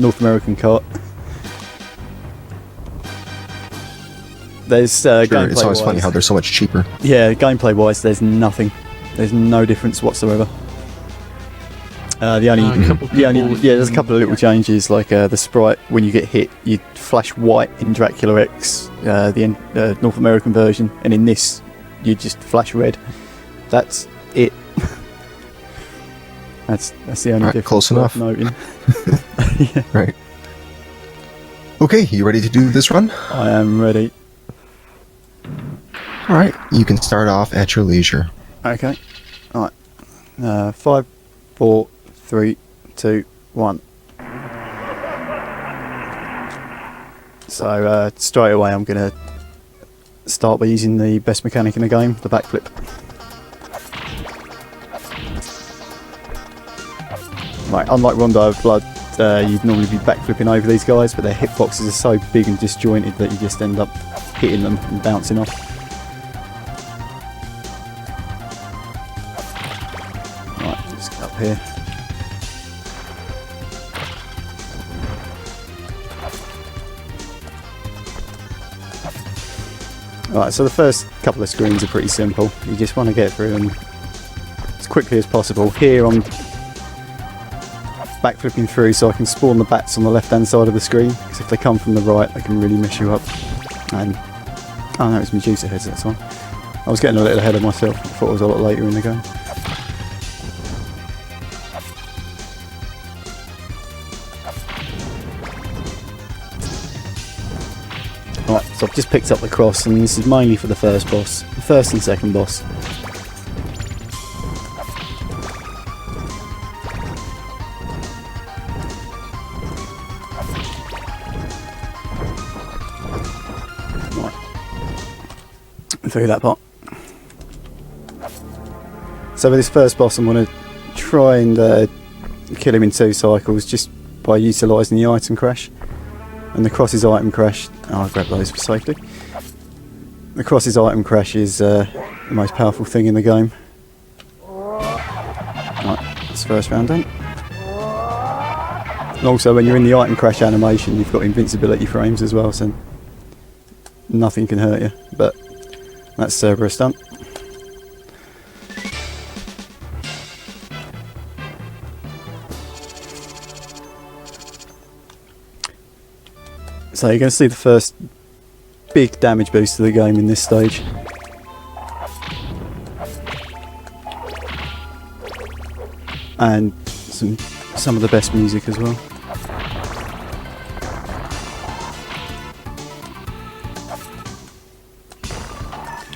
North American cart. There's gameplay. It's always funny how they're so much cheaper. Yeah, gameplay wise, there's nothing. There's no difference whatsoever. There's a couple of little changes, like the sprite when you get hit, you flash white in Dracula X, the North American version, and in this, you just flash red. That's it. that's the only difference. Close enough. Noting. Yeah. Right. Okay, you ready to do this run? I am ready. All right, you can start off at your leisure. Okay. All right. 5, 4, 3, 2, 1. So straight away I'm going to start by using the best mechanic in the game, the backflip. Right, unlike Rondo of Blood, you'd normally be backflipping over these guys, but their hitboxes are so big and disjointed that you just end up hitting them and bouncing off. Right, let's get up here. Right, so the first couple of screens are pretty simple. You just want to get through them as quickly as possible. Here I'm backflipping through so I can spawn the bats on the left hand side of the screen, because if they come from the right they can really mess you up. And oh no, it's Medusa heads that time. I was getting a little ahead of myself. I thought it was a lot later in the game. Right, so I've just picked up the cross, and this is mainly for the first boss, the first and second boss. Right, through that part. So with this first boss, I'm going to try and kill him in 2 cycles, just by utilising the item crash. And the cross's item crash, I'll grab those for safety. The cross's item crash is the most powerful thing in the game. Right, that's the first round done. And also when you're in the item crash animation, you've got invincibility frames as well, so nothing can hurt you, but that's Cerberus done. So you're going to see the first big damage boost to the game in this stage. And some of the best music as well.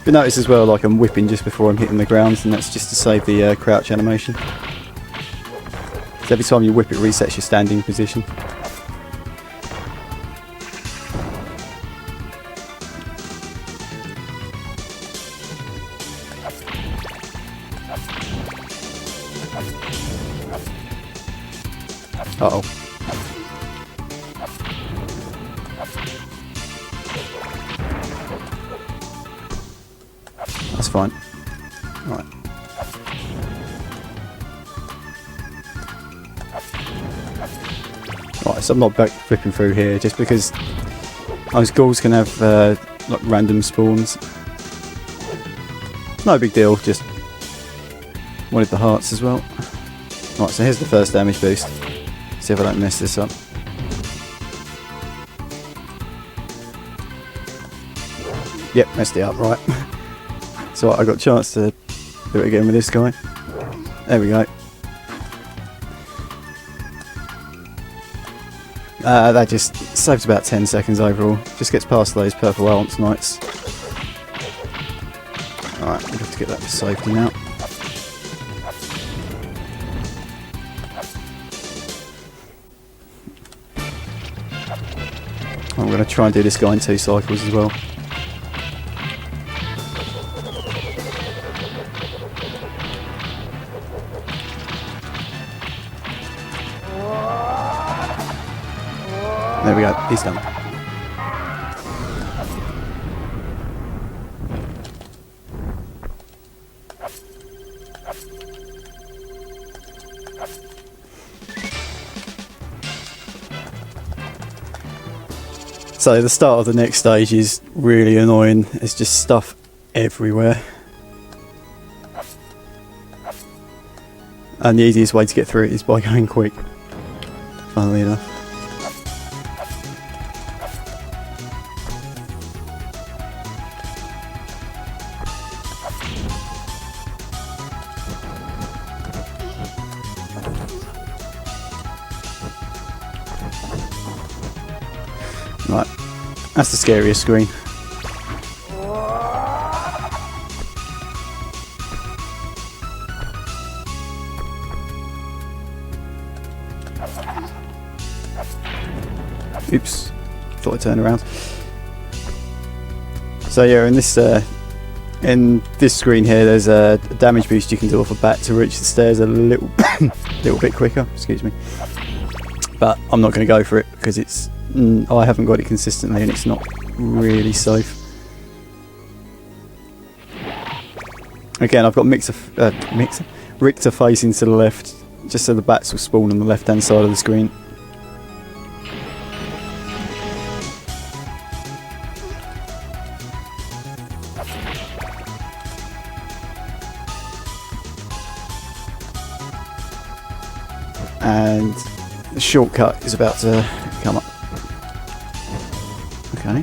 You notice as well, like I'm whipping just before I'm hitting the ground, and that's just to save the crouch animation. So every time you whip it resets your standing position. Uh-oh. That's fine. Right. Right, so I'm not back flipping through here just because those ghouls can have like random spawns. No big deal, just wanted the hearts as well. Right, so here's the first damage boost. See if I don't mess this up. Yep, messed it up, right. So I got a chance to do it again with this guy. There we go. That just saves about 10 seconds overall. Just gets past those purple Alps Knights. Alright, we have to get that for safety now. I'm going to try and do this guy in 2 cycles as well. There we go, he's done. So the start of the next stage is really annoying. There's just stuff everywhere. And the easiest way to get through it is by going quick, funnily enough. Right, that's the scariest screen. Oops, thought I'd turn around. So yeah, in this screen here, there's a damage boost you can do off a bat to reach the stairs a little bit quicker. Excuse me, but I'm not going to go for it because it's I haven't got it consistently and it's not really safe. Again, I've got Richter facing to the left, just so the bats will spawn on the left hand side of the screen. And the shortcut is about to come up. Okay.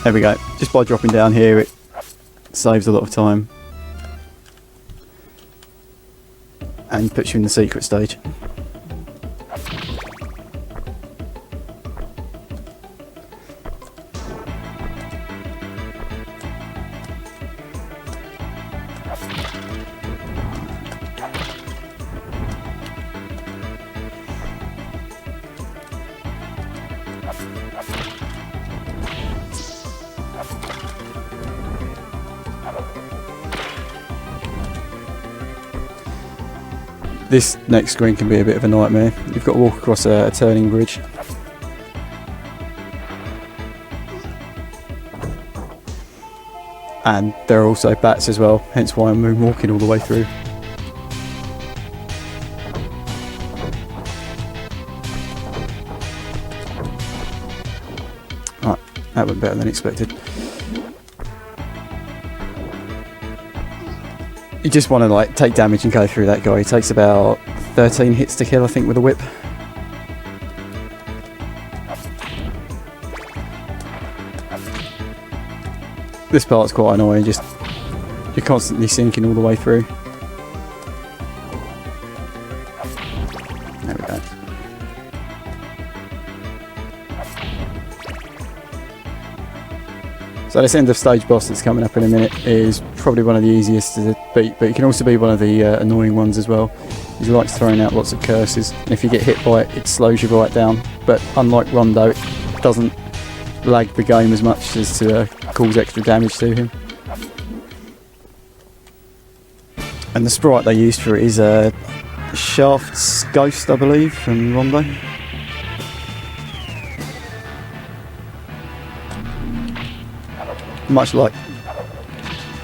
There we go. Just by dropping down here, it saves a lot of time and puts you in the secret stage. This next screen can be a bit of a nightmare. You've got to walk across a turning bridge. And there are also bats as well, hence why I'm moonwalking all the way through. Right, that went better than expected. You just want to like take damage and go through that guy. He takes about 13 hits to kill, I think, with a whip. This part's quite annoying, just you're constantly sinking all the way through. There we go. So this end of stage boss that's coming up in a minute is probably one of the easiest to beat, but it can also be one of the annoying ones as well. He likes throwing out lots of curses, and if you get hit by it, it slows you right down. But unlike Rondo, it doesn't lag the game as much as to cause extra damage to him. And the sprite they used for it is Shaft's Ghost, I believe, from Rondo. Much like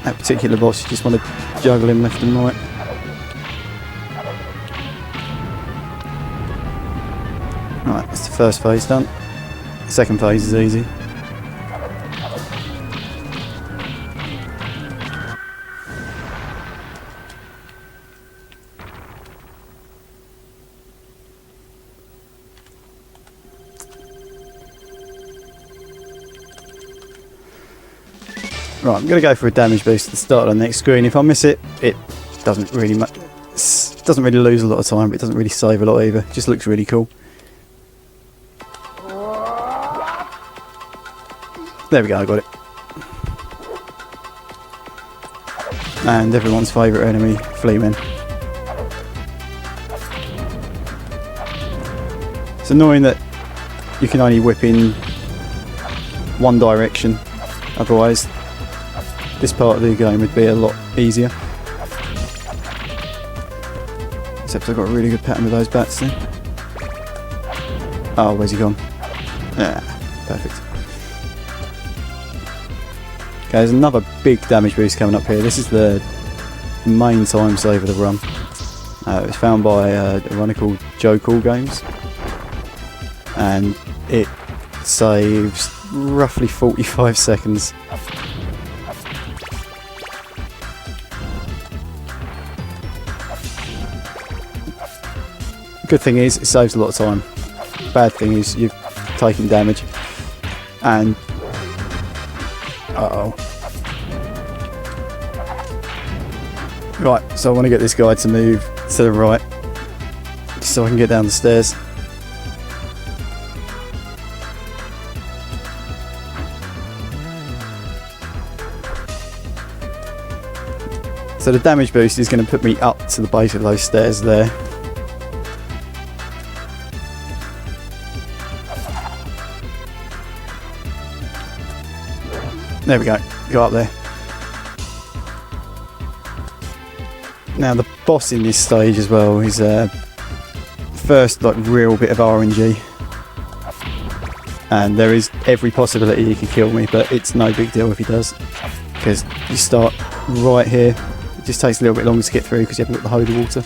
that particular boss, you just want to juggle him left and right. Right, that's the first phase done. The second phase is easy. Right, I'm going to go for a damage boost at the start of the next screen. If I miss it, it doesn't really lose a lot of time, but it doesn't really save a lot either. It just looks really cool. There we go, I got it. And everyone's favourite enemy, Fleamen. It's annoying that you can only whip in one direction, otherwise this part of the game would be a lot easier. Except I've got a really good pattern with those bats then. Oh, where's he gone? Yeah, perfect. Okay, there's another big damage boost coming up here. This is the main time saver of the run. It was found by a runner called Joe Cool Games, and it saves roughly 45 seconds. Good thing is it saves a lot of time. Bad thing is you've taken damage, and right, so I want to get this guy to move to the right so I can get down the stairs. So the damage boost is going to put me up to the base of those stairs there. There we go, go up there. Now the boss in this stage as well is first like real bit of RNG, and there is every possibility he can kill me, but it's no big deal if he does, because you start right here. It just takes a little bit longer to get through because you haven't got the holy water.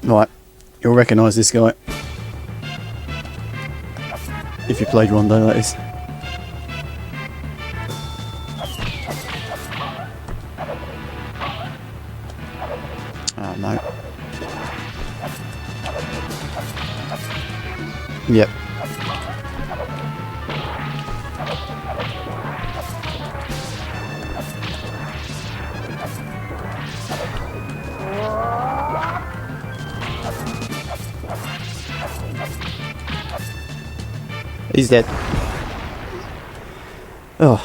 Right, you'll recognise this guy. If you played Rondo, that is. Oh no. Yep. He's dead. Oh,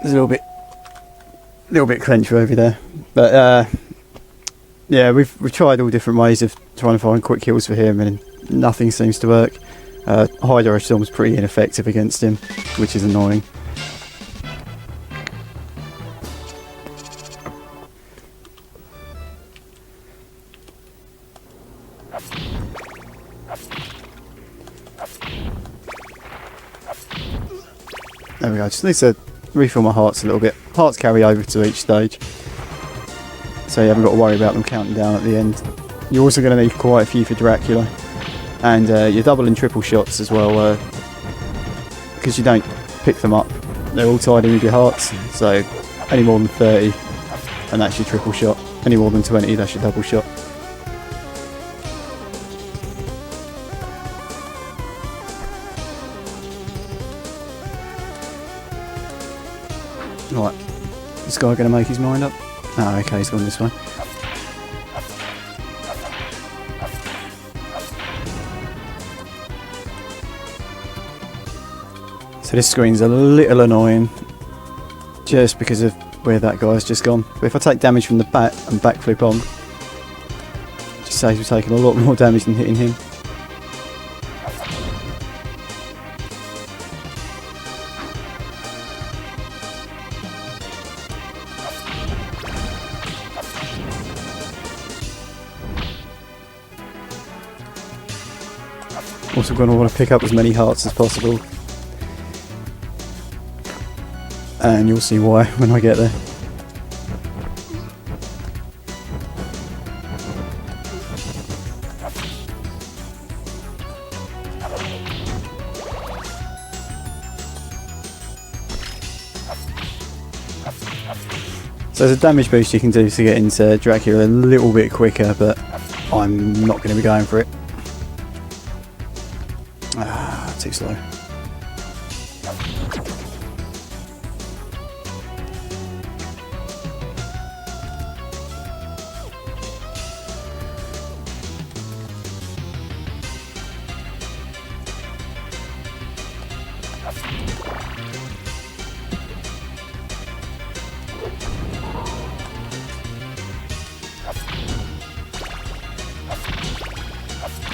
there's a little bit clenched over there, but yeah, we've tried all different ways of trying to find quick kills for him, and nothing seems to work. Hydro Storm's pretty ineffective against him, which is annoying. There we go, just need to refill my hearts a little bit. Hearts carry over to each stage, so you haven't got to worry about them counting down at the end. You're also going to need quite a few for Dracula, and you're double and triple shots as well, because you don't pick them up. They're all tied in with your hearts, so any more than 30 and that's your triple shot. Any more than 20, that's your double shot. Right, this guy going to make his mind up? Oh, okay, he's gone this way. So this screen's a little annoying, just because of where that guy's just gone. But if I take damage from the bat and backflip on, it just saves me taking a lot more damage than hitting him. Also going to want to pick up as many hearts as possible, and you'll see why when I get there. So there's a damage boost you can do to get into Dracula a little bit quicker, but I'm not going to be going for it. Too slow.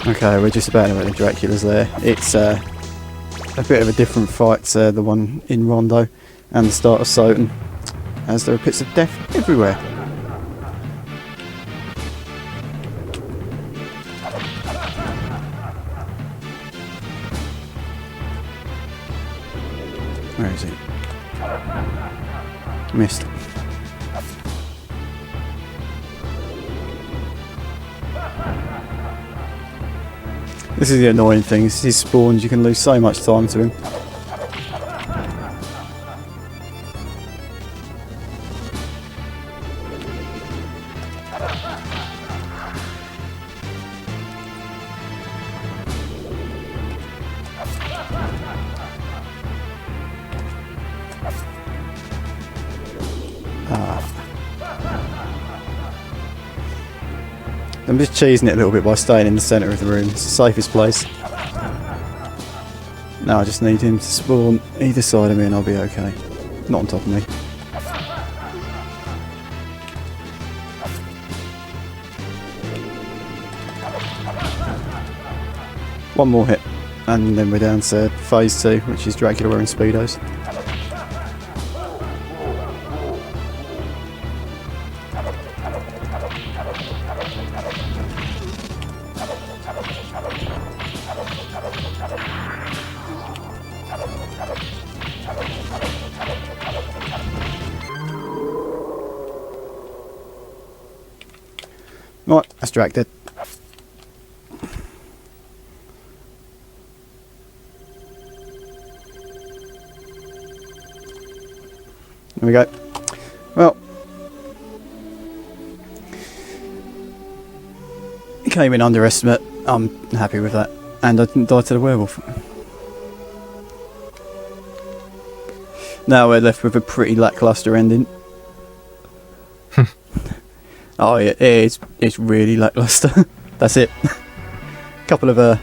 Okay, we're just about to the Dracula's there. It's a bit of a different fight to the one in Rondo and the start of Soten, as there are pits of death everywhere. Where is he? Missed. This is the annoying thing. This is spawns. You can lose so much time to him. I'm just cheesing it a little bit by staying in the centre of the room. It's the safest place. Now I just need him to spawn either side of me and I'll be okay. Not on top of me. One more hit and then we're down to phase 2, which is Dracula wearing Speedos. Right, that's Drac dead. There we go. Well, it came in underestimate. I'm happy with that. And I didn't die to the werewolf. Now we're left with a pretty lacklustre ending. Oh yeah, it's really lackluster. That's it. Just a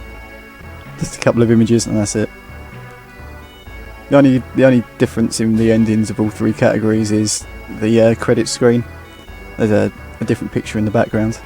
couple of images and that's it. The only difference in the endings of all 3 categories is the credit screen. There's a different picture in the background.